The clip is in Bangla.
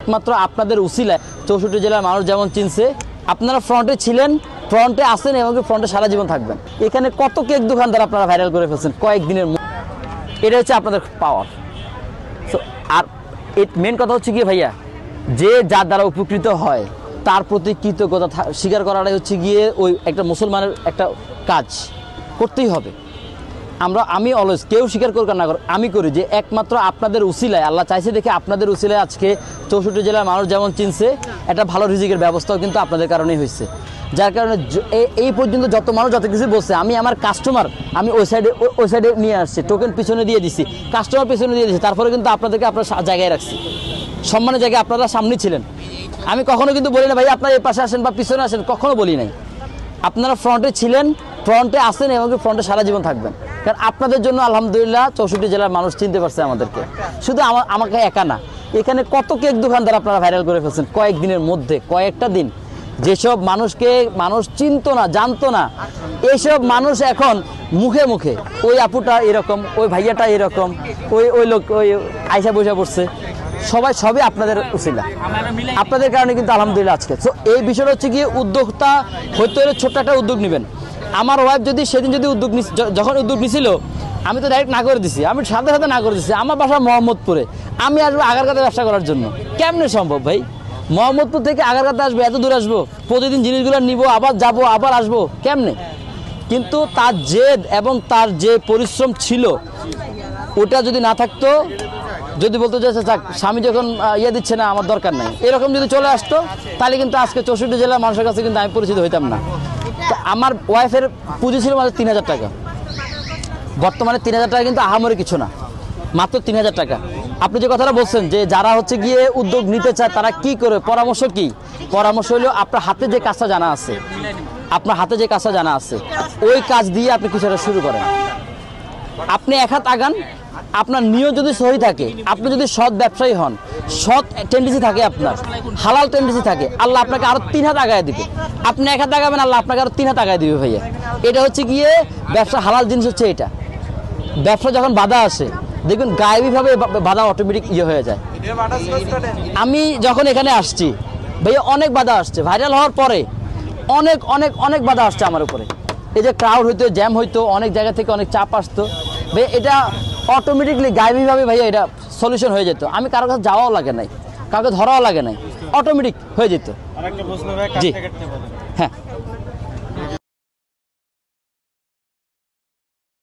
একমাত্র আপনাদের উসিলায় 64 জেলার মানুষ যেমন চিনছে, আপনারা ফ্রন্টে ছিলেন, ফ্রন্টে আসেন এবং ফ্রন্টে সারা জীবন থাকবেন। এখানে কত কেক দোকানদার আপনারা ভাইরাল করে ফেলছেন কয়েকদিনের মধ্যে। এটা হচ্ছে আপনাদের পাওয়ার। সো আর মেন কথা হচ্ছে কি ভাইয়া, যে যার দ্বারা উপকৃত হয় তার প্রতি কৃতজ্ঞতা স্বীকার করাটাই হচ্ছে গিয়ে ওই একটা মুসলমানের একটা কাজ, করতেই হবে। আমি অলওয়েজ, কেউ স্বীকার করুক না করুক, আমি করি যে একমাত্র আপনাদের উসিলায়, আল্লাহ চাইছে দেখে আপনাদের উসিলায় আজকে 64 জেলার মানুষ যেমন চিনছে, একটা ভালো রিজিকের ব্যবস্থাও কিন্তু আপনাদের কারণেই হয়েছে। যার কারণে এই পর্যন্ত যত মানুষ যত কিছু বলছে, আমি আমার কাস্টমার আমি ওই সাইডে নিয়ে আসছি, টোকেন পিছনে দিয়ে দিছি, কাস্টমার পিছনে দিয়ে দিচ্ছি, তারপরে কিন্তু আপনাদেরকে আপনার জায়গায় রাখছি, সম্মানের জায়গায় আপনারা সামনে ছিলেন। আমি কখনো কিন্তু বলি না ভাই আপনারা এই পাশে আসেন বা পিছনে আসেন, কখনো বলি নাই। আপনারা ফ্রন্টে ছিলেন, ফ্রন্টে আসেন এবং ফ্রন্টে সারা জীবন থাকবেন। কারণ আপনাদের জন্য আলহামদুলিল্লাহ 64 জেলার মানুষ চিনতে পারছে আমাদেরকে, শুধু আমাকে একা না। এখানে কত কেক দোকানদার আপনারা ভাইরাল করে ফেলছেন কয়েকদিনের মধ্যে, কয়েকটা দিন। যেসব মানুষকে মানুষ চিনতো না, জানতো না, এইসব মানুষ এখন মুখে মুখে ওই আপুটা এরকম, ওই ভাইয়াটা এরকম, ওই লোক ওই আয়সা বসে পড়ছে, সবই আপনাদের উসিলা, আপনাদের কারণে কিন্তু আলহামদুলিল্লাহ আজকে। তো এই বিষয়টা হচ্ছে গিয়ে উদ্যোক্তা হয়তো ছোট্ট একটা উদ্যোগ নেবেন। আমার ওয়াইফ যদি সেদিন যদি যখন উদ্যোগ নিছিল, আমি তো ডাইরেক্ট না করে দিছি, আমি সাথে সাথে না করে দিছি। আমার বাসা মোহাম্মদপুরে, আমি আসবো আগারগাঁতে ব্যবসা করার জন্য, কেমনে সম্ভব ভাই? মোহাম্মদপুর থেকে আগারগাঁতে আসবো, এত দূর আসবো, প্রতিদিন জিনিসগুলো নিব, আবার যাব, আবার আসবো, কেমনে? কিন্তু তার জেদ এবং তার যে পরিশ্রম ছিল, ওটা যদি না থাকতো, যদি বলতো যে যাক স্বামী যখন দিচ্ছে না আমার দরকার নাই, এরকম যদি চলে আসতো, তাহলে কিন্তু আজকে 64 জেলার মানুষের কাছে কিন্তু আমি পরিচিত হইতাম না। তো আমার ওয়াইফের পুঁজি ছিল মাত্র 3000 টাকা। বর্তমানে 3000 টাকা কিন্তু আহামরি কিছু না, মাত্র 3000 টাকা। আপনি যে কথাটা বলছেন যে যারা হচ্ছে গিয়ে উদ্যোগ নিতে চায় তারা কি করে, পরামর্শ কি? পরামর্শ হলো আপনার হাতে যে কাজটা জানা আছে, ওই কাজ দিয়ে আপনি কিছু একটা শুরু করেন। আপনি এক হাত আগান, আপনার নিয়ত যদি সহি থাকে, আপনি যদি সৎ ব্যবসায়ী হন, সৎ টেন্ডেন্সি থাকে, আপনার হালাল টেন্ডেন্সি থাকে, আল্লাহ আপনাকে আরো 3 হাত আগায় দিবে। আপনি এক হাত আগাবেন, আল্লাহ আপনাকে আরো 3 হাত আগায় দিবে ভাইয়া। এটা হচ্ছে গিয়ে ব্যবসা, হালাল জিনিস হচ্ছে এটা। ব্যবসা যখন বাধা আসে, দেখুন গায়েবীভাবে বাধা অটোমেটিক হয়ে যায়। আমি যখন এখানে আসছি ভাইয়া, অনেক বাধা আসছে, ভাইরাল হওয়ার পরে অনেক অনেক অনেক বাধা আসছে আমার উপরে। এই যে ক্রাউড হইতো, জ্যাম হইতো, অনেক জায়গা থেকে অনেক চাপ আসতো ভাই, এটা অটোমেটিকলি গায়েবীভাবে ভাইয়া এটা সলিউশন হয়ে যেত। আমি কারো কাছে যাওয়াও লাগে নাই, কাউকে ধরাও লাগে নাই, অটোমেটিক হয়ে যেত। জি।